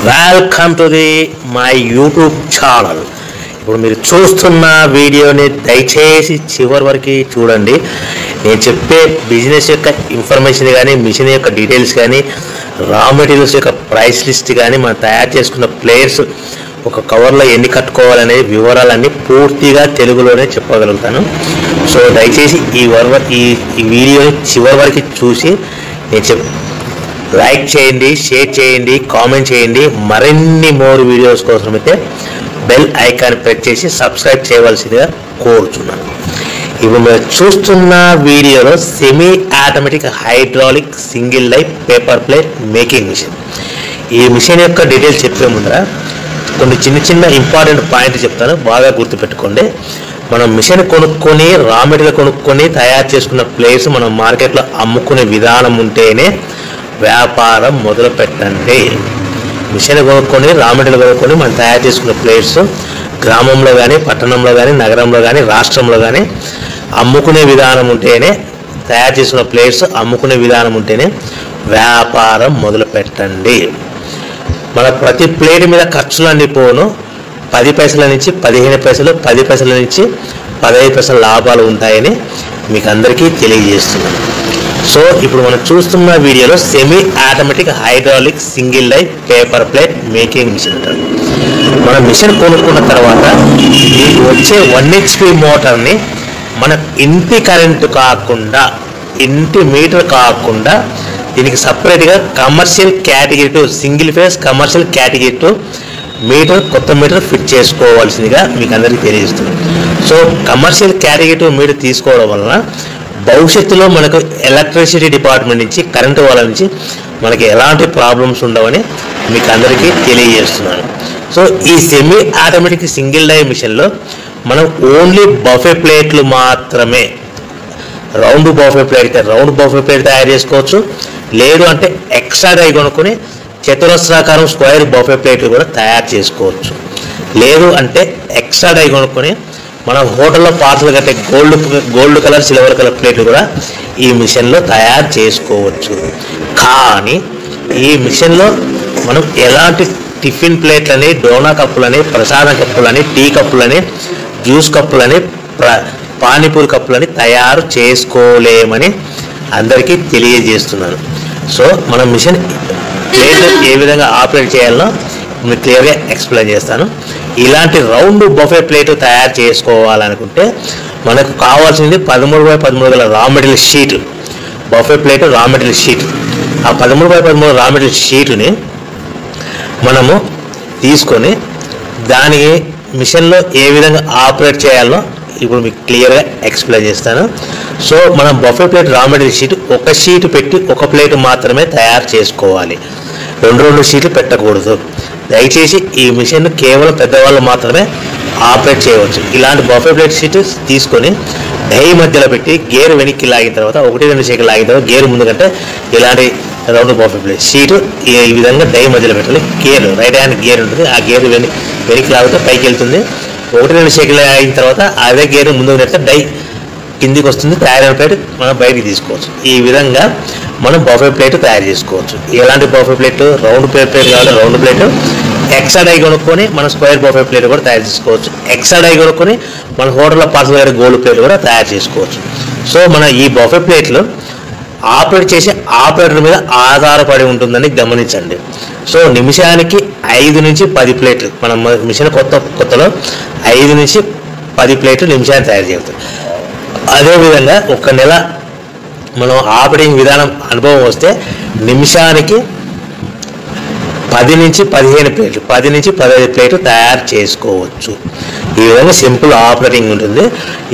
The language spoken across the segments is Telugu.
Welcome to my YouTube channel. ఇప్పుడు మీరు చూస్తున్న వీడియోని దయచేసి చివరి వరకు చూడండి. నేను చెప్పే బిజినెస్ యొక్క ఇన్ఫర్మేషన్ కానీ, మిషన్ యొక్క డీటెయిల్స్ కానీ, రా మెటీరియల్స్ యొక్క ప్రైస్ లిస్ట్ కానీ, మనం తయారు చేసుకున్న ప్లేయర్స్ ఒక కవర్లో ఎన్ని కట్టుకోవాలనే వివరాలన్నీ పూర్తిగా తెలుగులోనే చెప్పగలుగుతాను. సో దయచేసి ఈ వీడియోని చివరి వరకు చూసి నేను లైక్ చేయండి, షేర్ చేయండి, కామెంట్ చేయండి. మరిన్ని మోర్ వీడియోస్ కోసం అయితే బెల్ ఐకాన్ ప్రెస్ చేసి సబ్స్క్రైబ్ చేయవలసిందిగా కోరుచున్నాను. ఇప్పుడు మీరు చూస్తున్న వీడియోలో semi automatic hydraulic single life paper plate making machine. ఈ మిషన్ యొక్క డీటెయిల్స్ చెప్పే ముందర కొన్ని చిన్న ఇంపార్టెంట్ పాయింట్ చెప్తాను, బాగా గుర్తుపెట్టుకోండి. మనం మిషన్ కొనుక్కొని, రా మెటీరియల్ కొనుక్కొని తయారు చేసుకున్న ప్లేస్ మనం మార్కెట్లో అమ్ముకునే విధానం ఉంటేనే వ్యాపారం మొదలు పెట్టండి. మిషన్ కొనుక్కొని, రా మెటీరియల్ కొనుక్కొని మనం తయారు చేసుకున్న ప్లేట్స్ గ్రామంలో కానీ, పట్టణంలో కానీ, నగరంలో కానీ, రాష్ట్రంలో కానీ అమ్ముకునే విధానం ఉంటేనే, తయారు చేసుకున్న ప్లేట్స్ అమ్ముకునే విధానం ఉంటేనే వ్యాపారం మొదలు పెట్టండి. మన ప్రతి ప్లేట్ మీద ఖర్చులు అన్నీ పోను 10 పైసల నుంచి 15 పైసలు, 10 పైసల నుంచి 15 పైసల లాభాలు ఉంటాయని మీకు అందరికీ తెలియజేస్తున్నాను. సో ఇప్పుడు మనం చూస్తున్న వీడియోలో semi automatic hydraulic single life paper plate making machine అంటారు. మనం మిషన్ కొనుక్కున్న తర్వాత మీకు వచ్చే 1 HP మోటార్ని మన ఇంటి కరెంటు కాకుండా, ఇంటి మీటర్ కాకుండా దీనికి సపరేట్గా commercial category 2 single phase commercial category 2 meter, కొత్త మీటర్ ఫిట్ చేసుకోవాల్సిందిగా మీకు అందరికీ తెలియజేస్తుంది. సో కమర్షియల్ కేటగిరీ 2 మీటర్ తీసుకోవడం వలన భవిష్యత్తులో మనకు ఎలక్ట్రిసిటీ డిపార్ట్మెంట్ నుంచి, కరెంటు వాళ్ళ నుంచి మనకి ఎలాంటి ప్రాబ్లమ్స్ ఉండవని మీకు అందరికీ తెలియజేస్తున్నాను. సో ఈ సెమీ ఆటోమేటిక్ సింగిల్ డై మిషన్లో మనం ఓన్లీ బఫే ప్లేట్లు మాత్రమే, రౌండ్ బఫే ప్లేట్ అయితే రౌండ్ బఫే ప్లేట్ తయారు చేసుకోవచ్చు. లేదు అంటే ఎక్స్ట్రా డై కొనుక్కొని చతురస్రాకారం స్క్వేర్ బఫే ప్లేట్లు కూడా తయారు చేసుకోవచ్చు. లేదు అంటే ఎక్స్ట్రా డై కొనుక్కొని మనం హోటల్లో పార్సల్ కట్టే గోల్డ్ కలర్, సిల్వర్ కలర్ ప్లేట్లు కూడా ఈ మిషన్లో తయారు చేసుకోవచ్చు. కానీ ఈ మిషన్లో మనం ఎలాంటి టిఫిన్ ప్లేట్లని, డోనా కప్పులని, ప్రసాదం కప్పులని, టీ కప్పులని, జ్యూస్ కప్పులని, పానీపూరి కప్పులని తయారు చేసుకోలేమని అందరికీ తెలియజేస్తున్నాను. సో మనం మిషన్ ప్లేట్ ఏ విధంగా ఆపరేట్ చేయాలో మీకు క్లియర్గా ఎక్స్ప్లెయిన్ చేస్తాను. ఇలాంటి రౌండ్ బఫే ప్లేట్ తయారు చేసుకోవాలనుకుంటే మనకు కావాల్సింది 13x13 గల raw material sheet, buffet plate raw material sheet. ఆ 13x13 రా మెటీరియల్ షీటుని మనము తీసుకొని దాని మిషన్లో ఏ విధంగా ఆపరేట్ చేయాలో ఇప్పుడు మీకు క్లియర్గా ఎక్స్ప్లెయిన్ చేస్తాను. సో మనం buffet plate raw material sheet ఒక షీట్ పెట్టి ఒక ప్లేట్ మాత్రమే తయారు చేసుకోవాలి, 2 షీట్లు పెట్టకూడదు. దయచేసి ఈ మిషన్ కేవలం పెద్దవాళ్ళు మాత్రమే ఆపరేట్ చేయవచ్చు. ఇలాంటి బఫే ప్లేట్ షీట్ తీసుకొని డై మధ్యలో పెట్టి గేర్ వెనక్కి లాగిన తర్వాత 1-2 సెకండ్లు లాగిన తర్వాత గేర్ ముందు కంటే ఇలాంటి రౌండ్ బఫే ప్లేట్ షీట్ ఈ విధంగా డై మధ్యలో పెట్టాలి. గేర్ రైట్ హ్యాండ్ గేర్ ఉంటుంది, ఆ గేర్ వెనక్కి లాగితే పైకి వెళ్తుంది. 1-2 సెకండ్లు అయిన తర్వాత అదే గేర్ ముందుకు నెడితే డై కిందికి వస్తుంది. తయారైన ప్లేట్ మనం బయటికి తీసుకోవచ్చు. ఈ విధంగా మనం బఫే ప్లేట్ తయారు చేసుకోవచ్చు. ఎలాంటి బఫే ప్లేట్? రౌండ్ ప్లేట్ కావాలి, రౌండ్ ప్లేట్. ఎక్స్ట్రా డై కొనుక్కొని మనం స్క్వేర్ బఫే ప్లేట్ కూడా తయారు చేసుకోవచ్చు. ఎక్స్ట్రా డై కొనుక్కొని మన హోటల్లో పార్సల్ గారి గోల్డ్ ప్లేట్ కూడా తయారు చేసుకోవచ్చు. సో మన ఈ బఫే ప్లేట్లు ఆపరేట్ చేసే ఆపరేటర్ మీద ఆధారపడి ఉంటుందని గమనించండి. సో నిమిషానికి 5 నుంచి 10 ప్లేట్లు, మనం మిషన్ కొత్తలో 5 నుంచి 10 ప్లేట్లు నిమిషానికి తయారు చేస్తాం. అదేవిధంగా 1 నెల మనం ఆపరేటింగ్ విధానం అనుభవం వస్తే నిమిషానికి 10 నుంచి 15 ప్లేట్లు, 10 నుంచి 15 ప్లేట్లు తయారు చేసుకోవచ్చు. ఈ విధంగా సింపుల్ ఆపరేటింగ్ ఉంటుంది.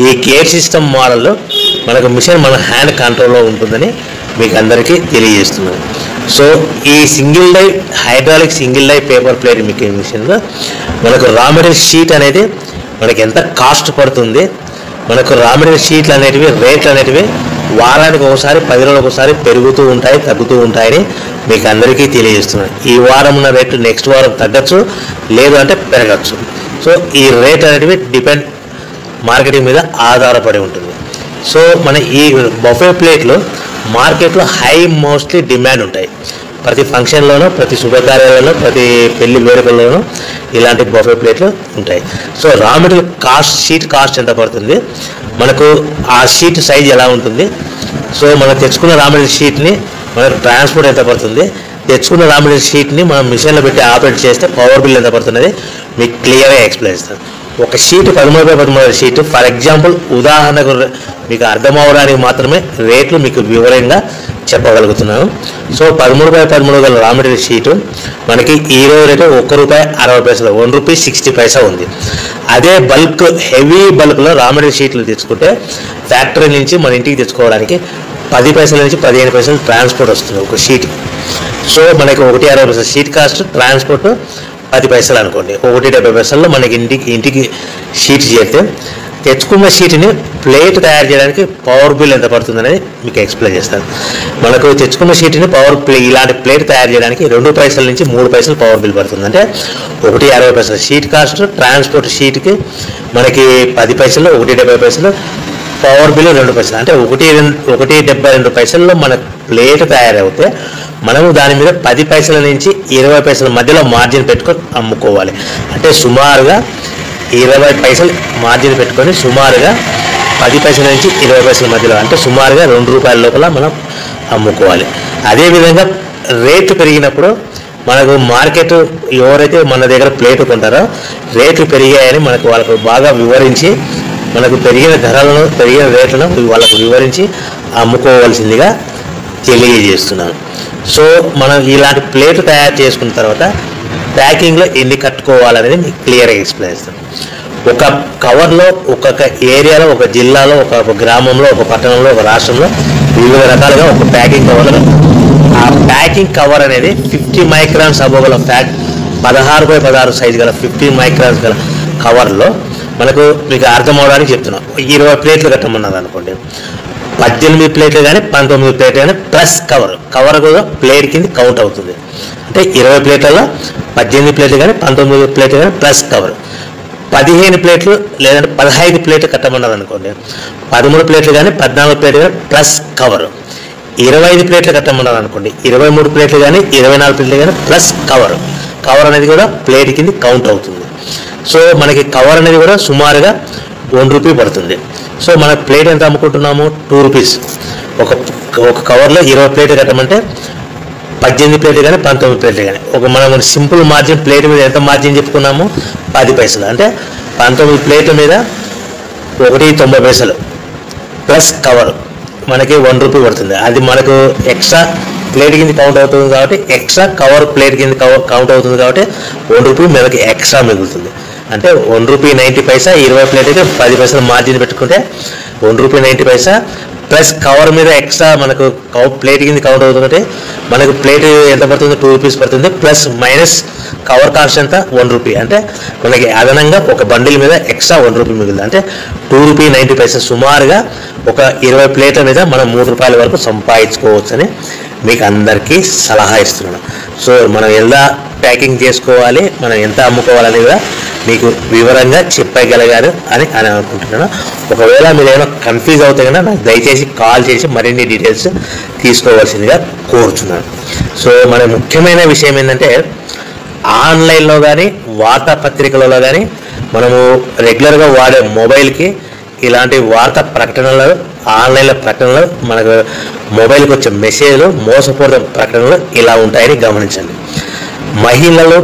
ఈ గేర్ సిస్టమ్ మోడల్లో మనకు మిషన్ మన హ్యాండ్ కంట్రోల్లో ఉంటుందని మీకు అందరికీ తెలియజేస్తున్నాను. సో ఈ single die hydraulic single die paper plate making మిషన్లో మనకు రా మెటీరియల్ షీట్ అనేది మనకి ఎంత కాస్ట్ పడుతుంది, మనకు రా మెటీరియల్ షీట్లు అనేటివి, రేట్లు అనేటివి వారానికి ఒకసారి, 10 రోజులకు ఒకసారి పెరుగుతూ ఉంటాయి, తగ్గుతూ ఉంటాయని మీకు అందరికీ తెలియజేస్తున్నాను. ఈ వారం ఉన్న రేట్లు నెక్స్ట్ వారం తగ్గచ్చు, లేదు అంటే పెరగచ్చు. సో ఈ రేట్ అనేటివి డిపెండ్ మార్కెటింగ్ మీద ఆధారపడి ఉంటుంది. సో మన ఈ బఫే ప్లేట్లో మార్కెట్లో మోస్ట్లీ డిమాండ్ ఉంటాయి. ప్రతి ఫంక్షన్లోనూ, ప్రతి శుభకార్యాలలో, ప్రతి పెళ్లి వేడుకల్లోనూ ఇలాంటి బఫే ప్లేట్లు ఉంటాయి. So raw material cost, sheet cost ఎంత పడుతుంది, మనకు ఆ షీట్ సైజ్ ఎలా ఉంటుంది, సో మనం తెచ్చుకున్న రా మెటీరియల్ షీట్ని మనకు ట్రాన్స్పోర్ట్ ఎంత పడుతుంది, తెచ్చుకున్న రా మెటీరియల్ షీట్ని మనం మిషన్లో పెట్టి ఆపరేట్ చేస్తే పవర్ బిల్ ఎంత పడుతున్నది మీకు క్లియర్గా ఎక్స్ప్లెయిన్ చేస్తాను. ఒక sheet 13x13 sheet, for example ఉదాహరణకు మీకు అర్థం అవడానికి మాత్రమే రేట్లు మీకు వివరంగా చెప్పగలుగుతున్నాను. సో 13x13 గల రా మెటీరియల్ షీటు మనకి ఈరోజు రేటు ₹1.60, ₹1.60 ఉంది. అదే బల్క్, హెవీ బల్క్లో రా మెటీరియల్ షీట్లు తెచ్చుకుంటే ఫ్యాక్టరీ నుంచి మన ఇంటికి తెచ్చుకోవడానికి 10 పైసల నుంచి 15 పైసలు ట్రాన్స్పోర్ట్ వస్తుంది ఒక షీట్. సో మనకి ₹1.60 షీట్ కాస్ట్, ట్రాన్స్పోర్ట్ 10 పైసలు అనుకోండి, ₹1.70 మనకి ఇంటికి షీట్ చేస్తే తెచ్చుకున్న షీట్ని ప్లేట్ తయారు చేయడానికి పవర్ బిల్ ఎంత పడుతుంది అనేది మీకు ఎక్స్ప్లెయిన్ చేస్తాను. మనకు తెచ్చుకున్న షీట్ని ఇలాంటి ప్లేట్ తయారు చేయడానికి 2 పైసల నుంచి 3 పైసలు పవర్ బిల్ పడుతుంది. అంటే ₹1.60 షీట్ కాస్ట్, ట్రాన్స్పోర్ట్ షీట్కి మనకి 10 పైసలు, ₹1.70 పవర్ బిల్ 2 పైసలు, అంటే ₹1.72 మన ప్లేట్ తయారవుతే మనము దాని మీద 10 పైసల నుంచి 20 పైసల మధ్యలో మార్జిన్ పెట్టుకొని అమ్ముకోవాలి. అంటే సుమారుగా 20 పైసలు మార్జిన్ పెట్టుకొని సుమారుగా 10 పైసల నుంచి 20 పైసల మధ్యలో, అంటే సుమారుగా ₹2 లోపల మనం అమ్ముకోవాలి. అదేవిధంగా రేట్లు పెరిగినప్పుడు మనకు మార్కెట్, ఎవరైతే మన దగ్గర ప్లేట్ కొంటారో రేట్లు పెరిగాయని మనకు వాళ్ళకు బాగా వివరించి, మనకు పెరిగిన ధరలను, పెరిగిన రేట్లను వాళ్ళకు వివరించి అమ్ముకోవాల్సిందిగా తెలియజేస్తున్నాను. సో మనం ఇలాంటి ప్లేట్ తయారు చేసుకున్న తర్వాత ప్యాకింగ్లో ఎన్ని కట్టుకోవాలనేది మీకు క్లియర్గా ఎక్స్ప్లెయిన్ చేస్తాను. ఒక కవర్లో, ఒక్కొక్క ఏరియాలో, ఒక జిల్లాలో, ఒక గ్రామంలో, ఒక పట్టణంలో, ఒక రాష్ట్రంలో వివిధ రకాలుగా ఒక ప్యాకింగ్ కవర్లో, ఆ ప్యాకింగ్ కవర్ అనేది 50 మైక్రాన్స్ అబోగల 16x16 సైజు గల 50 మైక్రాన్స్ గల కవర్లో మనకు మీకు అర్థం అవడానికి చెప్తున్నాం. 20 ప్లేట్లు కట్టమన్నది అనుకోండి, 18 ప్లేట్లు కానీ 19 ప్లేట్లు కానీ ప్లస్ కవర్ కూడా ప్లేట్ కింద కౌంట్ అవుతుంది. అంటే 20 ప్లేట్లలో 18 ప్లేట్లు కానీ 19 ప్లేట్లు కానీ ప్లస్ కవర్. 15 ప్లేట్లు లేదంటే 15 ప్లేట్లు కట్టమన్నది అనుకోండి, 13 ప్లేట్లు కానీ 14 ప్లేట్లు కానీ ప్లస్ కవర్. 25 ప్లేట్లు కట్టమన్నది అనుకోండి, 23 ప్లేట్లు కానీ 24 ప్లేట్లు కానీ ప్లస్ కవర్ అనేది కూడా ప్లేట్ కింద కౌంట్ అవుతుంది. సో మనకి కవర్ అనేది కూడా సుమారుగా ₹1 పడుతుంది. సో మన ప్లేట్ ఎంత అమ్ముకుంటున్నాము, ₹2. ఒక కవర్లో 20 ప్లేట్లు కట్టమంటే 18 ప్లేట్లు కానీ 19 ప్లేట్లు కానీ మనం సింపుల్ మార్జిన్ ప్లేట్ మీద ఎంత మార్జిన్ చెప్పుకున్నాము, 10 పైసలు. అంటే 19 ప్లేట్ల మీద ₹1.90 ప్లస్ కవర్ మనకి ₹1 పడుతుంది. అది మనకు ఎక్స్ట్రా ప్లేట్ కింద కౌంట్ అవుతుంది కాబట్టి, ఎక్స్ట్రా కవర్ ప్లేట్ కింద కౌంట్ అవుతుంది కాబట్టి ₹1 మనకి ఎక్స్ట్రా మిగులుతుంది. అంటే ₹1.90, 20 ప్లేట్కి 10 పైసలు మార్జిన్ పెట్టుకుంటే ₹1.90 ప్లస్ కవర్ మీద ఎక్స్ట్రా మనకు ప్లేట్ కింద కౌంట్ అవుతుందంటే మనకు ప్లేట్ ఎంత పడుతుంది, ₹2 పడుతుంది. ప్లస్ మైనస్ కవర్ కాస్ట్ ఎంత, ₹1. అంటే మనకి అదనంగా ఒక బండిల్ మీద ఎక్స్ట్రా ₹1 మిగులుతుంది. అంటే ₹2.90 సుమారుగా ఒక 20 ప్లేట్ల మీద మనం ₹3 వరకు సంపాదించుకోవచ్చని మీకు అందరికీ సలహా ఇస్తున్నాను. సో మనం ఎలా ప్యాకింగ్ చేసుకోవాలి, మనం ఎంత అమ్ముకోవాలని కూడా మీకు వివరంగా చెప్పగలిగారు అని అనుకుంటున్నాను. ఒకవేళ మీరు ఏమైనా కన్ఫ్యూజ్ అవుతే కనుక నాకు దయచేసి కాల్ చేసి మరిన్ని డీటెయిల్స్ తీసుకోవాల్సిందిగా కోరుచున్నాను. సో మన ముఖ్యమైన విషయం ఏంటంటే, ఆన్లైన్లో కానీ వార్తాపత్రికలలో కానీ మనము రెగ్యులర్గా వాడే మొబైల్కి ఇలాంటి వార్తా ప్రకటనలు, ఆన్లైన్లో ప్రకటనలు, మనకు మొబైల్కి వచ్చే మెసేజ్లు, మోసపూరిత ప్రకటనలు ఇలా ఉంటాయని గమనించండి. మహిళలు